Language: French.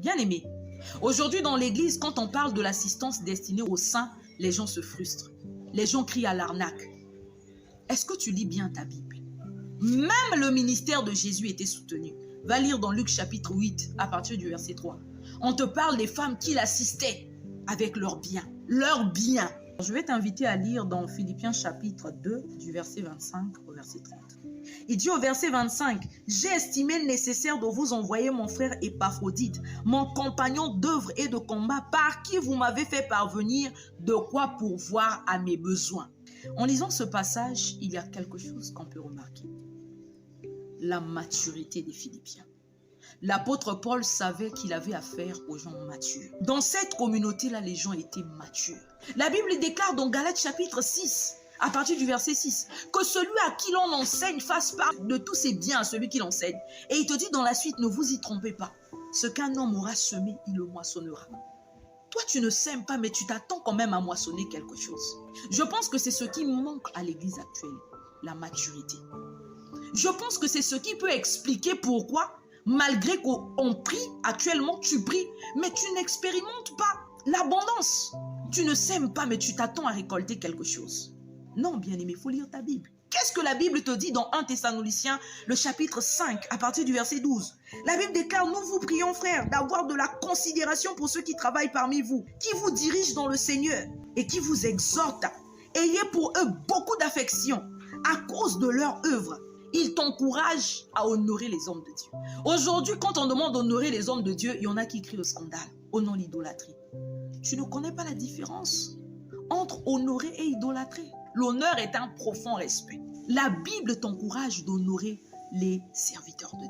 Bien aimé, aujourd'hui dans l'église, quand on parle de l'assistance destinée aux saints, les gens se frustrent. Les gens crient à l'arnaque. Est-ce que tu lis bien ta Bible? Même le ministère de Jésus était soutenu. Va lire dans Luc chapitre 8 à partir du verset 3. On te parle des femmes qui l'assistaient avec leurs biens. Leurs biens. Je vais t'inviter à lire dans Philippiens chapitre 2 du verset 25 au verset 30. Il dit au verset 25, « J'ai estimé nécessaire de vous envoyer mon frère Épaphrodite, mon compagnon d'œuvre et de combat, par qui vous m'avez fait parvenir de quoi pourvoir à mes besoins. » En lisant ce passage, il y a quelque chose qu'on peut remarquer. La maturité des Philippiens. L'apôtre Paul savait qu'il avait affaire aux gens matures. Dans cette communauté-là, les gens étaient matures. La Bible déclare dans Galates chapitre 6, à partir du verset 6, que celui à qui l'on enseigne fasse part de tous ses biens à celui qui l'enseigne. Et il te dit dans la suite, ne vous y trompez pas. Ce qu'un homme aura semé, il le moissonnera. Toi, tu ne sèmes pas, mais tu t'attends quand même à moissonner quelque chose. Je pense que c'est ce qui manque à l'église actuelle, la maturité. Je pense que c'est ce qui peut expliquer pourquoi, malgré qu'on prie, actuellement tu pries, mais tu n'expérimentes pas l'abondance. Tu ne sèmes pas, mais tu t'attends à récolter quelque chose. Non, bien-aimé, il faut lire ta Bible. Qu'est-ce que la Bible te dit dans 1 Thessaloniciens, le chapitre 5, à partir du verset 12? La Bible déclare, nous vous prions, frères, d'avoir de la considération pour ceux qui travaillent parmi vous, qui vous dirigent dans le Seigneur et qui vous exhortent. Ayez pour eux beaucoup d'affection à cause de leur œuvre. Ils t'encouragent à honorer les hommes de Dieu. Aujourd'hui, quand on demande d'honorer les hommes de Dieu, il y en a qui crient au scandale, au nom de l'idolâtrie. Tu ne connais pas la différence entre honorer et idolâtrer. L'honneur est un profond respect. La Bible t'encourage d'honorer les serviteurs de Dieu.